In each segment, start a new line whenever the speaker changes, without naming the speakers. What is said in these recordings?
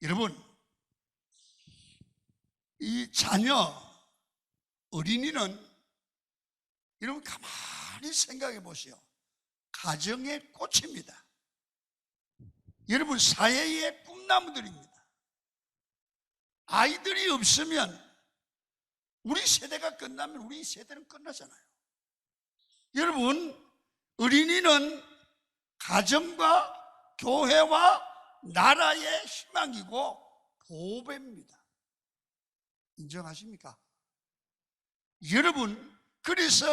여러분, 이 자녀, 어린이는 여러분 가만히 생각해 보세요. 가정의 꽃입니다. 여러분 사회의 꿈나무들입니다. 아이들이 없으면 우리 세대가 끝나면 우리 세대는 끝나잖아요. 여러분, 어린이는 가정과 교회와 나라의 희망이고 보배입니다. 인정하십니까? 여러분, 그래서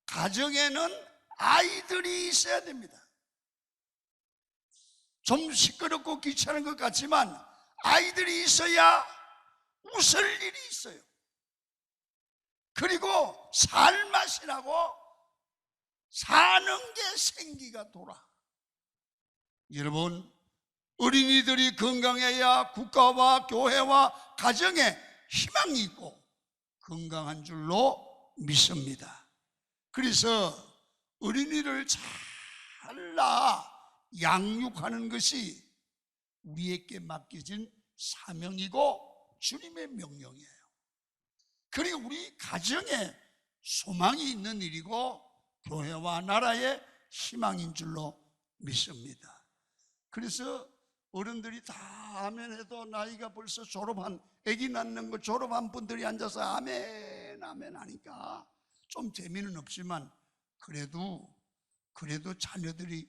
가정에는 아이들이 있어야 됩니다. 좀 시끄럽고 귀찮은 것 같지만 아이들이 있어야 웃을 일이 있어요. 그리고 살맛이 나고 사는 게 생기가 돌아. 여러분, 어린이들이 건강해야 국가와 교회와 가정에 희망이 있고 건강한 줄로 믿습니다. 그래서 어린이를 잘 낳아 양육하는 것이 우리에게 맡겨진 사명이고 주님의 명령이에요. 그리고 우리 가정에 소망이 있는 일이고 교회와 나라의 희망인 줄로 믿습니다. 그래서 어른들이 다 아멘 해도 나이가 벌써 졸업한, 아기 낳는 거 졸업한 분들이 앉아서 아멘 아멘 하니까 좀 재미는 없지만 그래도 자녀들이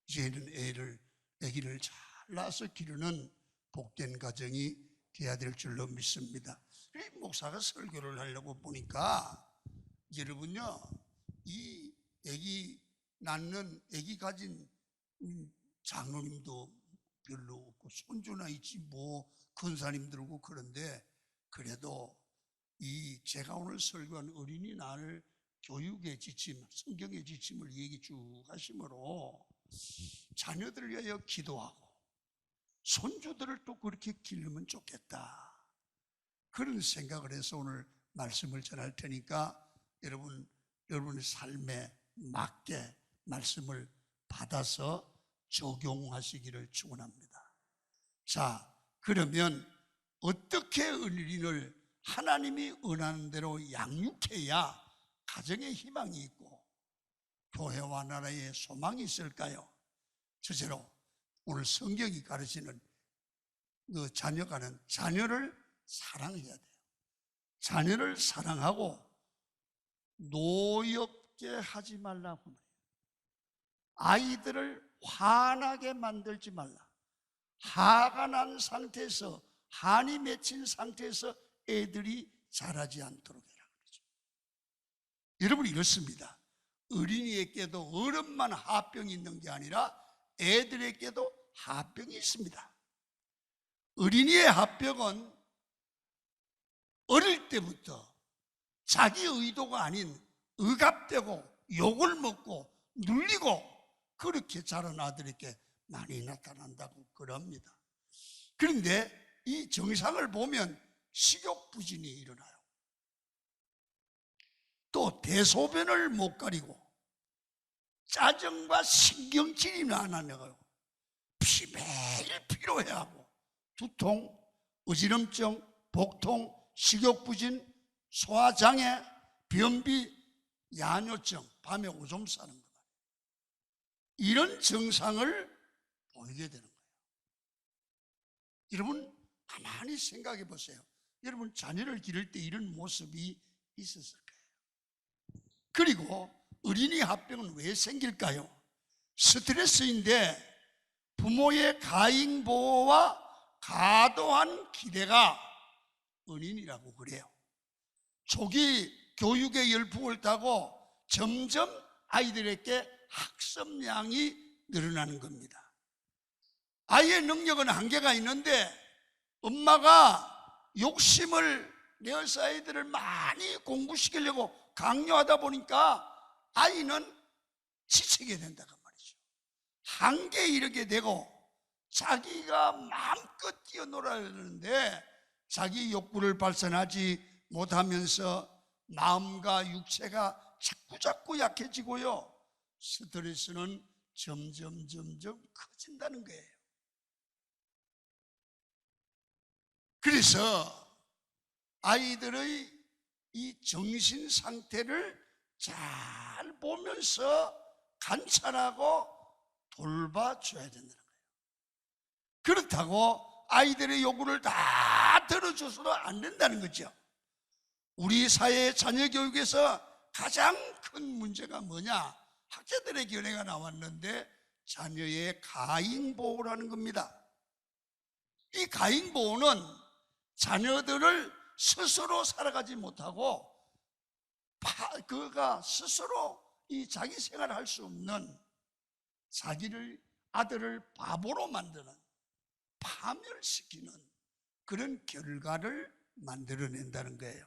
이제는 아기를 잘 낳아서 기르는 복된 가정이 돼야 될 줄로 믿습니다. 목사가 설교를 하려고 보니까 여러분요, 이 아기 낳는, 아기 가진 장로님도 별로 없고 손주나 있지 뭐 권사님들고 그런데 그래도 이 제가 오늘 설교한 어린이날 교육의 지침, 성경의 지침을 얘기 쭉 하심으로 자녀들을 위하여 기도하고 손주들을 또 그렇게 기르면 좋겠다, 그런 생각을 해서 오늘 말씀을 전할 테니까 여러분의 삶에 맞게 말씀을 받아서 적용하시기를 축원합니다. 자, 그러면 어떻게 어린이를 하나님이 원하는 대로 양육해야 가정에 희망이 있고 교회와 나라에 소망이 있을까요? 첫째로 오늘 성경이 가르치는 그 자녀를 사랑해야 돼요. 자녀를 사랑하고 노엽게 하지 말라고 말해요. 아이들을 화나게 만들지 말라. 화가 난 상태에서, 한이 맺힌 상태에서 애들이 자라지 않도록 해라 그러죠. 여러분, 이렇습니다. 어린이에게도 어른만 화병이 있는 게 아니라 애들에게도 화병이 있습니다. 어린이의 화병은 어릴 때부터 자기 의도가 아닌 억압되고 욕을 먹고 눌리고 그렇게 자란 아들에게 많이 나타난다고 그럽니다. 그런데 이 증상을 보면 식욕부진이 일어나요. 또 대소변을 못 가리고 짜증과 신경질이 나나요. 매일 피로해하고 두통, 어지럼증, 복통, 식욕부진, 소화장애, 변비, 야뇨증, 밤에 오줌 싸는 것, 이런 증상을 보이게 되는 거예요. 여러분 가만히 생각해 보세요. 여러분 자녀를 기를 때 이런 모습이 있었을까요? 그리고 어린이 합병은 왜 생길까요? 스트레스인데 부모의 가잉 보호와 과도한 기대가 원인이라고 그래요. 초기 교육의 열풍을 타고 점점 아이들에게 학습량이 늘어나는 겁니다. 아이의 능력은 한계가 있는데 엄마가 욕심을 내어서 아이들을 많이 공부시키려고 강요하다 보니까 아이는 지치게 된다고 말이죠. 한계에 이르게 되고 자기가 마음껏 뛰어놀아야 하는데 자기 욕구를 발산하지 못하면서 마음과 육체가 자꾸 약해지고요, 스트레스는 점점 커진다는 거예요. 그래서 아이들의 이 정신 상태를 잘 보면서 관찰하고 돌봐줘야 된다는 거예요. 그렇다고 아이들의 요구를 다 들어줘서도 안 된다는 거죠. 우리 사회의 자녀 교육에서 가장 큰 문제가 뭐냐? 학자들의 견해가 나왔는데 자녀의 가잉보호라는 겁니다. 이 가잉보호는 자녀들을 스스로 살아가지 못하고 그가 스스로 이 자기 생활을 할 수 없는 아들을 바보로 만드는, 파멸시키는 그런 결과를 만들어낸다는 거예요.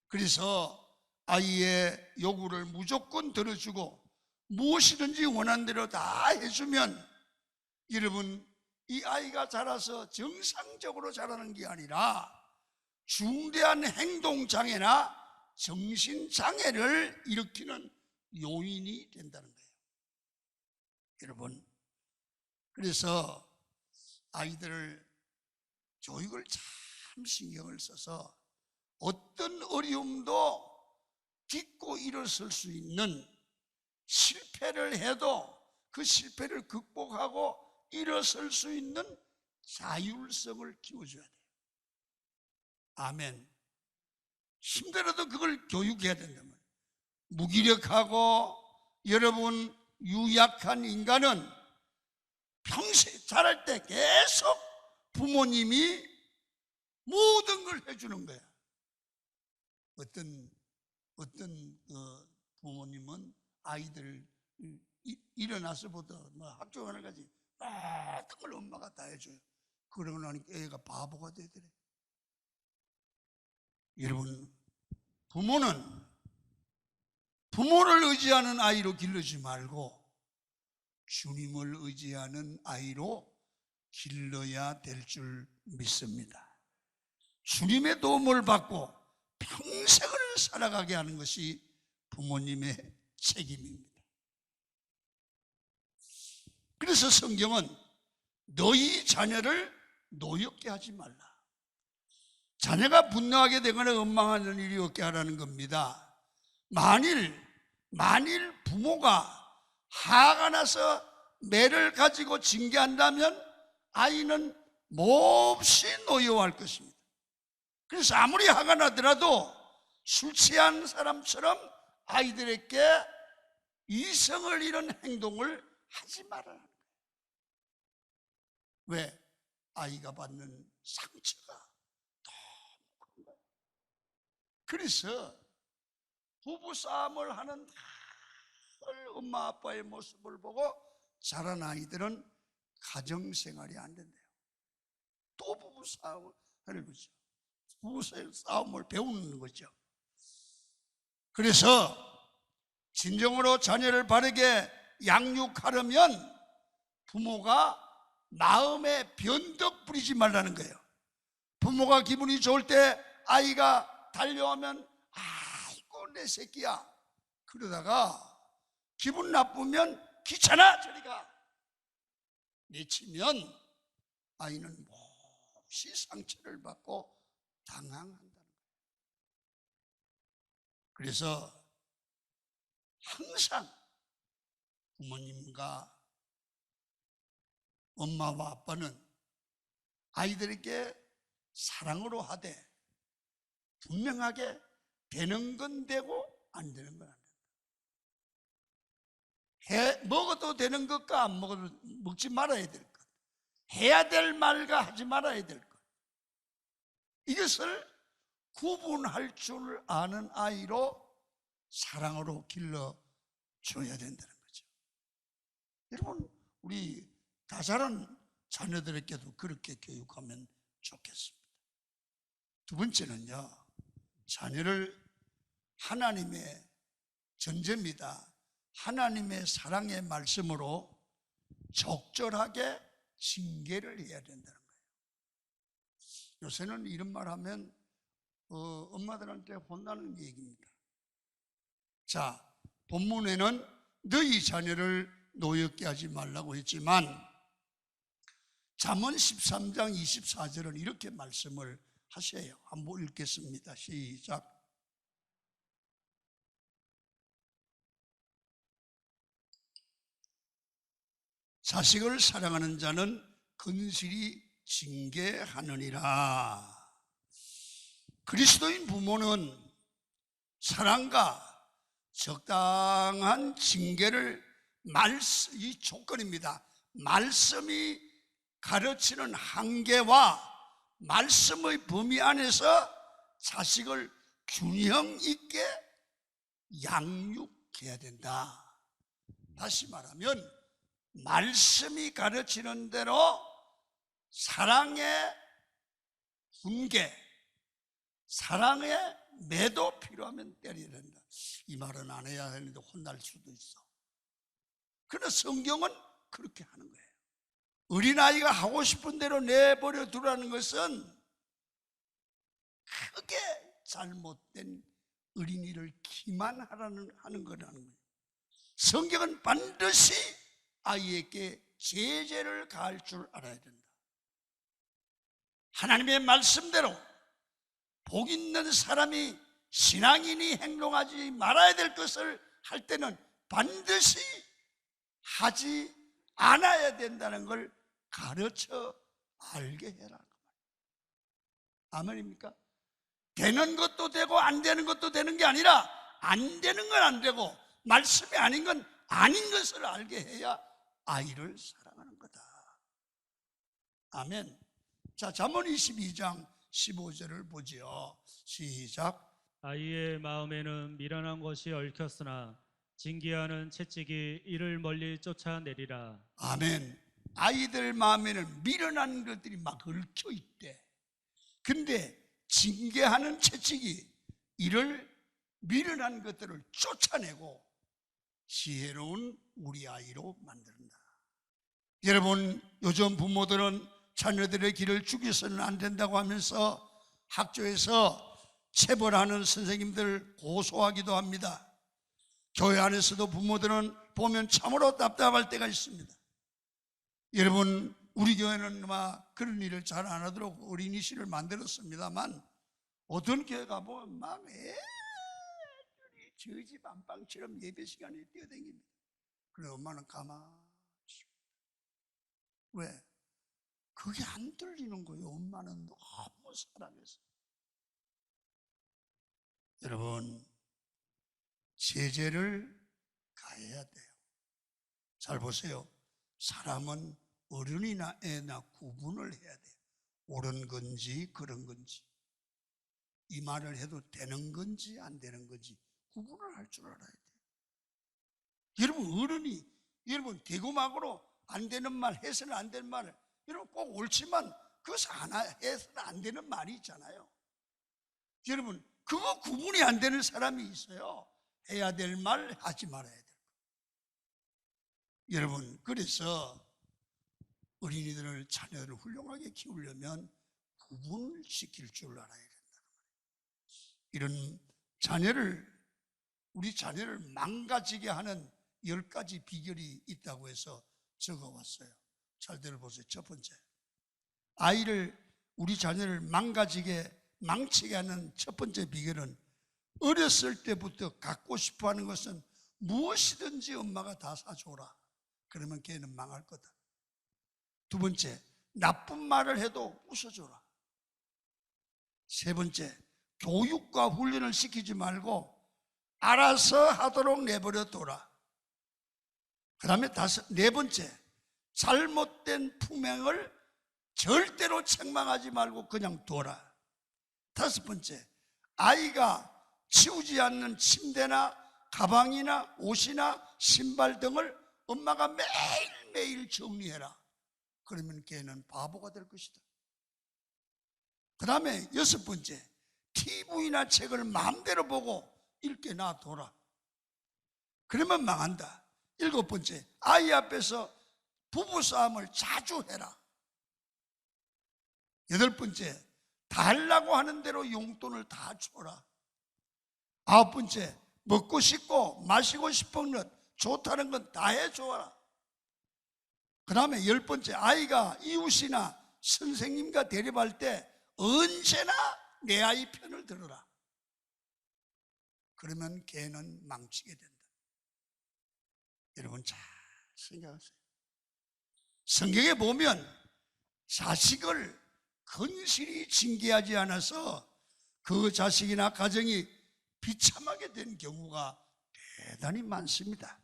그래서 아이의 요구를 무조건 들어주고 무엇이든지 원하는 대로 다 해주면 여러분, 이 아이가 자라서 정상적으로 자라는 게 아니라 중대한 행동장애나 정신장애를 일으키는 요인이 된다는 거예요. 여러분, 그래서 아이들을 교육을 참 신경을 써서 어떤 어려움도 딛고 일어설 수 있는, 실패를 해도 그 실패를 극복하고 일어설 수 있는 자율성을 키워줘야 돼요. 아멘. 힘들어도 그걸 교육해야 된다면, 무기력하고 여러분 유약한 인간은 평생 자랄 때 계속 부모님이 모든 걸 해주는 거야. 어떤 부모님은 아이들 일어나서부터 학교 가는 까지 모든 걸 엄마가 다 해줘요. 그러고 나니까 애가 바보가 되더래. 여러분, 부모를 의지하는 아이로 길러지 말고 주님을 의지하는 아이로 길러야 될 줄 믿습니다. 주님의 도움을 받고 평생을 살아가게 하는 것이 부모님의 책임입니다. 그래서 성경은 너희 자녀를 노엽게 하지 말라. 자녀가 분노하게 되거나 원망하는 일이 없게 하라는 겁니다. 만일 부모가 화가 나서 매를 가지고 징계한다면 아이는 몹시 노여워할 것입니다. 그래서 아무리 화가 나더라도 술 취한 사람처럼 아이들에게 이성을 잃은 행동을 하지 말아야 합니다. 왜? 아이가 받는 상처가 너무 큰 거예요. 그래서 부부싸움을 하는 엄마 아빠의 모습을 보고 자란 아이들은 가정생활이 안 된대요. 또 부부싸움을 하는 거죠. 부부싸움을 배우는 거죠. 그래서 진정으로 자녀를 바르게 양육하려면 부모가 마음에 변덕 부리지 말라는 거예요. 부모가 기분이 좋을 때 아이가 달려오면 아이고 내 새끼야, 그러다가 기분 나쁘면 귀찮아 저리 가 내치면 아이는 몹시 상처를 받고 당황한다는 거예요. 그래서 항상 부모님과 엄마와 아빠는 아이들에게 사랑으로 하되 분명하게 되는 건 되고 안 되는 건 안 된다. 먹어도 되는 것과 안 먹어도 먹지 말아야 될 것, 해야 될 말과 하지 말아야 될 것, 이것을 구분할 줄 아는 아이로 사랑으로 길러줘야 된다는 거죠. 여러분, 우리 다 자란 자녀들에게도 그렇게 교육하면 좋겠습니다. 두 번째는요, 자녀를 하나님의 전제입니다. 하나님의 사랑의 말씀으로 적절하게 징계를 해야 된다는 거예요. 요새는 이런 말 하면 엄마들한테 혼나는 얘기입니다. 자, 본문에는 너희 자녀를 노엽게 하지 말라고 했지만 잠언 13장 24절은 이렇게 말씀을 하셔요. 한번 읽겠습니다. 시작. 자식을 사랑하는 자는 근실이 징계하느니라. 그리스도인 부모는 사랑과 적당한 징계를 이 조건입니다. 말씀이 가르치는 한계와 말씀의 범위 안에서 자식을 균형 있게 양육해야 된다. 다시 말하면 말씀이 가르치는 대로 사랑의 훈계, 사랑의 매도 필요하면 때려야 된다. 이 말은 안 해야 하는데 혼날 수도 있어. 그러나 성경은 그렇게 하는 거예요. 어린아이가 하고 싶은 대로 내버려 두라는 것은 크게 잘못된 어린이를 기만하는 거라는 거예요. 성경은 반드시 아이에게 제재를 가할 줄 알아야 된다. 하나님의 말씀대로 복 있는 사람이 신앙인이 행동하지 말아야 될 것을 할 때는 반드시 하지 않아야 된다는 걸 가르쳐 알게 해라. 아멘입니까? 되는 것도 되고 안 되는 것도 되는 게 아니라 안 되는 건 안 되고 말씀이 아닌 건 아닌 것을 알게 해야 아이를 사랑하는 거다. 아멘. 자, 잠언 22장 15절을 보지요. 시작.
아이의 마음에는 미련한 것이 얽혔으나 징계하는 채찍이 이를 멀리 쫓아내리라.
아멘. 아이들 마음에는 미련한 것들이 막 얽혀 있대. 근데 징계하는 채찍이 이를 미련한 것들을 쫓아내고 지혜로운 우리 아이로 만든다. 여러분, 요즘 부모들은 자녀들의 길을 죽여서는 안 된다고 하면서 학교에서 체벌하는 선생님들 고소하기도 합니다. 교회 안에서도 부모들은 보면 참으로 답답할 때가 있습니다. 여러분, 우리 교회는 아마 그런 일을 잘 안 하도록 어린이실을 만들었습니다만 어떤 교회 가보면 막 애들이 저집 안방처럼 예배 시간에 뛰어다닙니다. 그래 엄마는 가만히 있습니다. 왜? 그게 안 들리는 거예요. 엄마는 너무 사랑해서. 여러분, 제재를 가해야 돼요. 잘 보세요. 사람은 어른이나 애나 구분을 해야 돼요. 옳은 건지 그런 건지, 이 말을 해도 되는 건지 안 되는 건지 구분을 할 줄 알아야 돼요. 여러분, 어른이 여러분 대고막으로 안 되는 말, 해서는 안 되는 말을 여러분 꼭 옳지만 그것을 해서는 안 되는 말이 있잖아요. 여러분, 그거 구분이 안 되는 사람이 있어요. 해야 될 말, 하지 말아야 될 거. 여러분, 그래서 어린이들을, 자녀들을 훌륭하게 키우려면 구분을 시킬 줄 알아야 된다는 거예요. 이런 우리 자녀를 망가지게 하는 10가지 비결이 있다고 해서 적어왔어요. 잘 들어보세요. 첫 번째, 우리 자녀를 망치게 하는 첫 번째 비결은 어렸을 때부터 갖고 싶어 하는 것은 무엇이든지 엄마가 다 사줘라. 그러면 걔는 망할 거다. 두 번째, 나쁜 말을 해도 웃어줘라. 세 번째, 교육과 훈련을 시키지 말고 알아서 하도록 내버려 둬라. 그 다음에 네 번째, 잘못된 품행을 절대로 책망하지 말고 그냥 둬라. 다섯 번째, 아이가 치우지 않는 침대나 가방이나 옷이나 신발 등을 엄마가 매일매일 정리해라. 그러면 걔는 바보가 될 것이다. 그 다음에 여섯 번째, TV나 책을 마음대로 보고 읽게 놔둬라. 그러면 망한다. 일곱 번째, 아이 앞에서 부부싸움을 자주 해라. 여덟 번째, 달라고 하는 대로 용돈을 다 줘라. 아홉 번째, 먹고 싶고 마시고 싶은 것, 좋다는 건 다 해줘라. 그 다음에 10번째, 아이가 이웃이나 선생님과 대립할 때 언제나 내 아이 편을 들어라. 그러면 걔는 망치게 된다. 여러분 잘 생각하세요. 성경에 보면 자식을 건실히 징계하지 않아서 그 자식이나 가정이 비참하게 된 경우가 대단히 많습니다.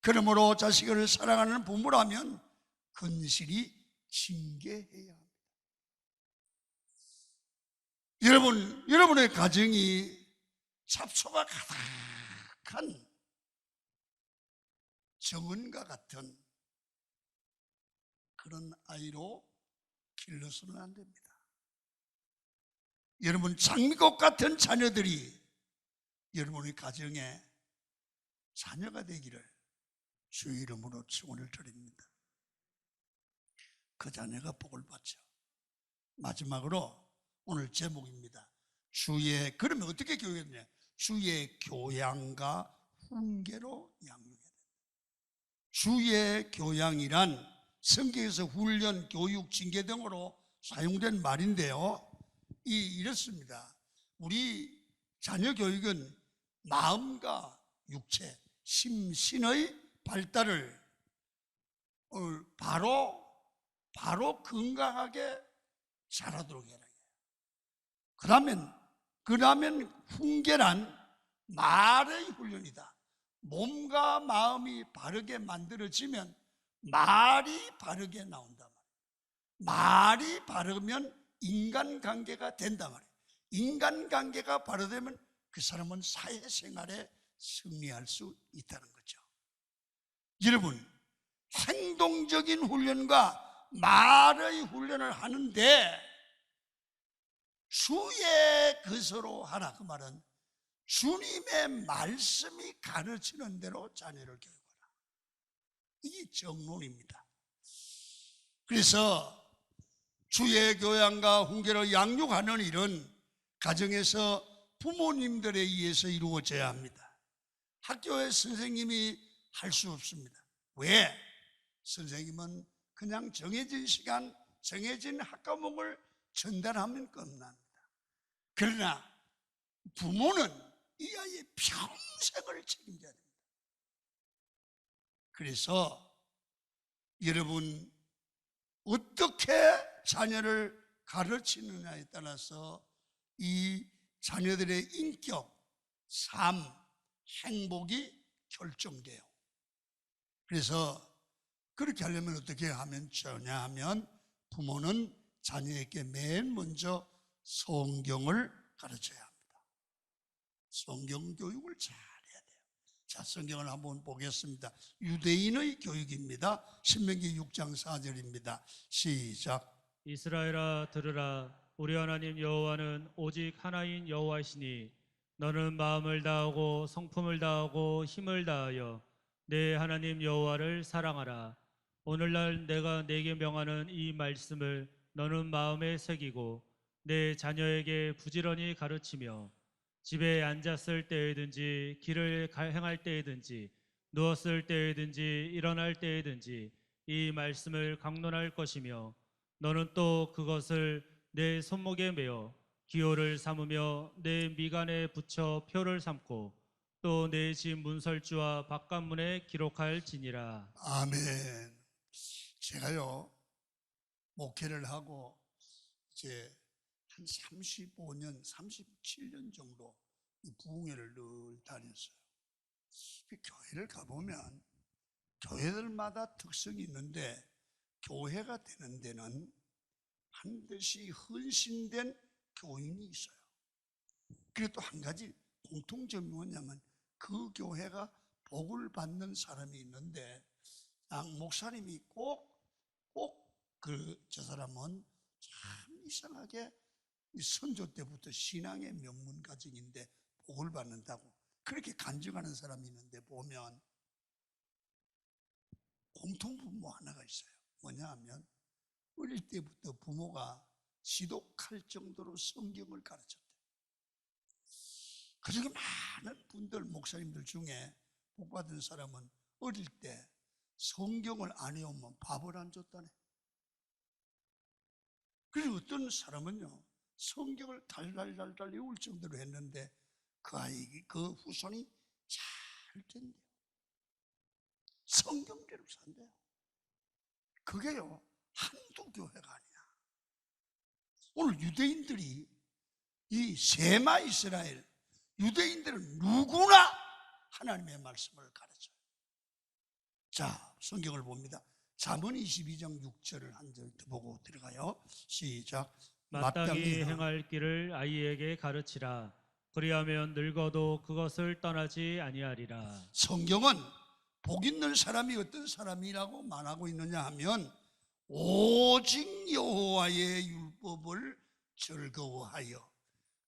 그러므로 자식을 사랑하는 부모라면 건실히 징계해야 합니다. 여러분의 가정이 잡초가 가득한 정원과 같은 그런 아이로 길러서는 안 됩니다. 여러분, 장미꽃 같은 자녀들이 여러분의 가정에 자녀가 되기를 주 이름으로 축원을 드립니다. 그 자녀가 복을 받죠. 마지막으로 오늘 제목입니다. 그러면 어떻게 교육했냐? 주의 교양과 훈계로 양육해야 된다. 주의 교양이란 성경에서 훈련, 교육, 징계 등으로 사용된 말인데요. 이렇습니다. 우리 자녀 교육은 마음과 육체, 심신의 발달을 바로 건강하게 자라도록 해라. 그러면 훈계란 말의 훈련이다. 몸과 마음이 바르게 만들어지면 말이 바르게 나온단 말이에요. 말이 바르면 인간관계가 된단 말이에요. 인간관계가 바르되면 그 사람은 사회생활에 승리할 수 있다는 거죠. 여러분, 행동적인 훈련과 말의 훈련을 하는데 주의 것으로 하라. 그 말은 주님의 말씀이 가르치는 대로 자녀를 교육하라. 이게 정론입니다. 그래서 주의 교양과 훈계로 양육하는 일은 가정에서 부모님들에 의해서 이루어져야 합니다. 학교의 선생님이 할 수 없습니다. 왜? 선생님은 그냥 정해진 시간, 정해진 학과목을 전달하면 끝납니다. 그러나 부모는 이 아이의 평생을 책임져야 됩니다. 그래서 여러분, 어떻게 자녀를 가르치느냐에 따라서 이 자녀들의 인격, 삶, 행복이 결정돼요. 그래서 그렇게 하려면 어떻게 하면 좋냐 하면 부모는 자녀에게 맨 먼저 성경을 가르쳐야 합니다. 성경 교육을 잘해야 돼요. 자, 성경을 한번 보겠습니다. 유대인의 교육입니다. 신명기 6장 4절입니다. 시작.
이스라엘아 들으라. 우리 하나님 여호와는 오직 하나인 여호와이시니 너는 마음을 다하고 성품을 다하고 힘을 다하여 내 하나님 여호와를 사랑하라. 오늘날 내가 내게 명하는 이 말씀을 너는 마음에 새기고 내 자녀에게 부지런히 가르치며 집에 앉았을 때에든지 길을 행할 때에든지 누웠을 때에든지 일어날 때에든지 이 말씀을 강론할 것이며 너는 또 그것을 내 손목에 매어 기호를 삼으며 내 미간에 붙여 표를 삼고 또 내 집 문설주와 바깥문에 기록할지니라.
아멘. 제가요, 목회를 하고 이제 한 35년, 37년 정도 이 부흥회를 늘 다녔어요. 교회를 가보면 교회들마다 특성이 있는데 교회가 되는 데는 반드시 헌신된 교인이 있어요. 그리고 또 한 가지 공통점이 뭐냐면 그 교회가 복을 받는 사람이 있는데 목사님이 꼭 저 사람은 참 이상하게 선조 때부터 신앙의 명문 가정인데 복을 받는다고 그렇게 간증하는 사람이 있는데 보면 공통분모 하나가 있어요. 뭐냐 하면 어릴 때부터 부모가 지독할 정도로 성경을 가르쳤대요. 그중에 많은 분들, 목사님들 중에 복받은 사람은 어릴 때 성경을 안 외우면 밥을 안 줬다네. 그리고 어떤 사람은요, 성경을 달달달달 외울 정도로 했는데 그 아이, 그 후손이 잘 된대요. 성경대로 산대요. 그게요, 한두 교회가 아니야. 오늘 유대인들이 이 세마 이스라엘, 유대인들은 누구나 하나님의 말씀을 가르쳐요. 자, 성경을 봅니다. 잠언 22장 6절을 한 절 더 보고 들어가요. 시작.
마땅히 행할 길을 아이에게 가르치라. 그리하면 늙어도 그것을 떠나지 아니하리라.
성경은 복 있는 사람이 어떤 사람이라고 말하고 있느냐 하면 오직 여호와의 율법을 즐거워하여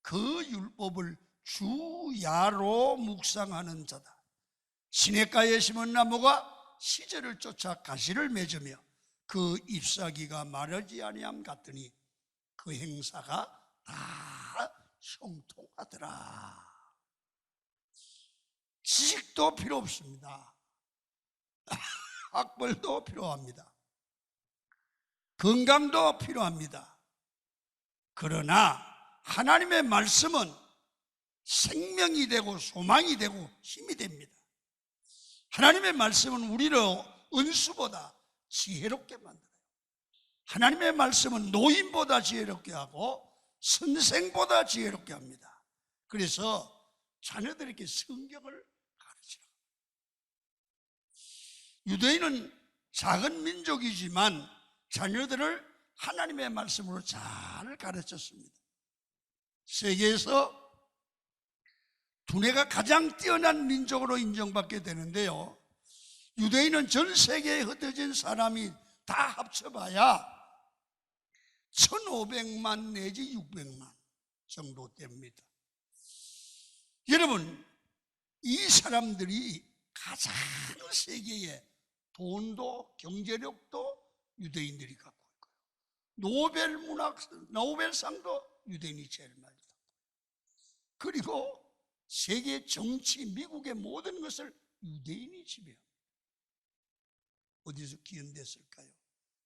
그 율법을 주야로 묵상하는 자다. 시냇가에 심은 나무가 시절을 쫓아 가시를 맺으며 그 잎사귀가 마르지 아니함 같으니 그 행사가 다 형통하더라. 지식도 필요 없습니다. 학벌도 필요합니다. 건강도 필요합니다. 그러나 하나님의 말씀은 생명이 되고 소망이 되고 힘이 됩니다. 하나님의 말씀은 우리를 은수보다 지혜롭게 만들어요. 하나님의 말씀은 노인보다 지혜롭게 하고 선생보다 지혜롭게 합니다. 그래서 자녀들에게 성경을 가르치라고. 유대인은 작은 민족이지만 자녀들을 하나님의 말씀으로 잘 가르쳤습니다. 세계에서 두뇌가 가장 뛰어난 민족으로 인정받게 되는데요, 유대인은 전 세계에 흩어진 사람이 다 합쳐봐야 1500만 내지 600만 정도 됩니다. 여러분, 이 사람들이 가장 세계에 돈도 경제력도 유대인들이 갖고 있고요, 노벨상도 유대인이 제일 많이 갖고, 그리고 세계 정치, 미국의 모든 것을 유대인이 지배합니다. 어디서 기원됐을까요?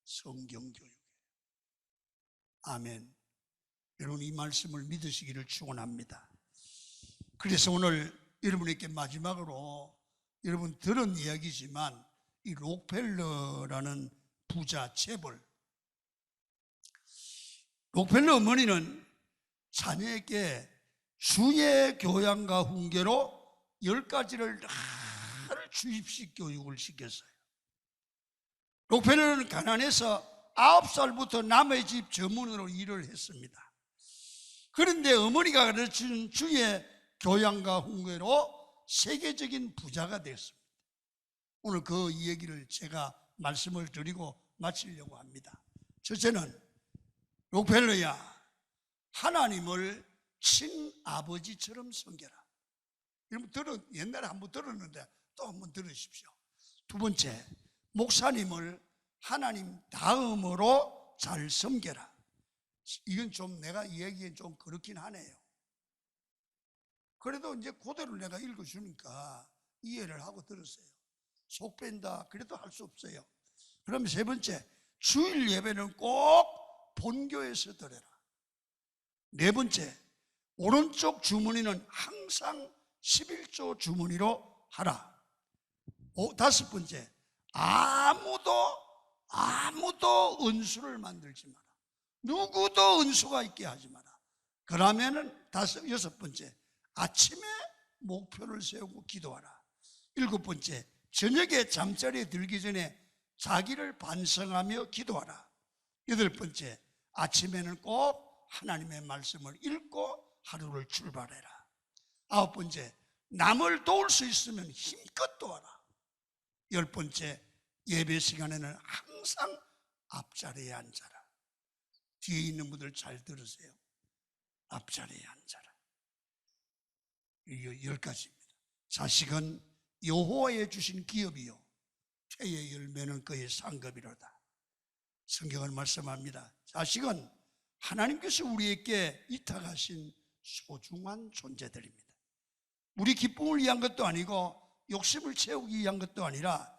성경교육이에요. 아멘. 여러분, 이 말씀을 믿으시기를 축원합니다. 그래서 오늘 여러분에게 마지막으로, 여러분 들은 이야기지만 이 록펠러라는 부자 재벌, 록펠러 어머니는 자녀에게 주의 교양과 훈계로 10가지를 늘 주입식 교육을 시켰어요. 록펠러는 가난해서 9살부터 남의 집 전문으로 일을 했습니다. 그런데 어머니가 가르친 주의 교양과 훈계로 세계적인 부자가 됐습니다. 오늘 그 얘기를 제가 말씀을 드리고 마치려고 합니다. 첫째는, 록펠러야, 하나님을 친아버지처럼 섬겨라. 여러분 옛날에 한번 들었는데 또 한번 들으십시오. 두 번째, 목사님을 하나님 다음으로 잘 섬겨라. 이건 좀 내가 이야기엔 좀 그렇긴 하네요. 그래도 이제 그대로 내가 읽어주니까 이해를 하고 들었어요. 속 뺀다 그래도 할 수 없어요. 그럼 세 번째, 주일 예배는 꼭 본교에서 드려라. 네 번째, 오른쪽 주머니는 항상 11조 주머니로 하라. 다섯 번째, 아무도 은수를 만들지 마라. 누구도 은수가 있게 하지 마라. 그러면은 여섯 번째, 아침에 목표를 세우고 기도하라. 일곱 번째, 저녁에 잠자리에 들기 전에 자기를 반성하며 기도하라. 여덟 번째, 아침에는 꼭 하나님의 말씀을 읽고 하루를 출발해라. 아홉 번째, 남을 도울 수 있으면 힘껏 도와라. 열 번째, 예배 시간에는 항상 앞자리에 앉아라. 뒤에 있는 분들 잘 들으세요. 앞자리에 앉아라. 이게 10가지입니다. 자식은 여호와의 주신 기업이요 태의 열매는 그의 상급이로다. 성경은 말씀합니다. 자식은 하나님께서 우리에게 위탁하신 소중한 존재들입니다. 우리 기쁨을 위한 것도 아니고 욕심을 채우기 위한 것도 아니라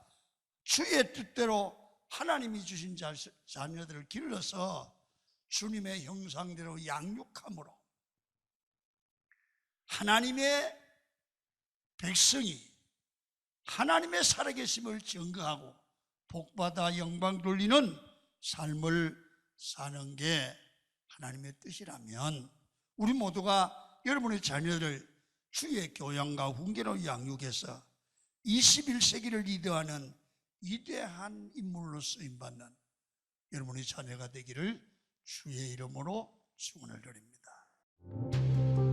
주의 뜻대로 하나님이 주신 자녀들을 길러서 주님의 형상대로 양육함으로 하나님의 백성이 하나님의 살아계심을 증거하고 복받아 영광 돌리는 삶을 사는 게 하나님의 뜻이라면 우리 모두가 여러분의 자녀를 주의 교양과 훈계로 양육해서 21세기를 리드하는 위대한 인물로 쓰임받는 여러분의 자녀가 되기를 주의 이름으로 축원을 드립니다.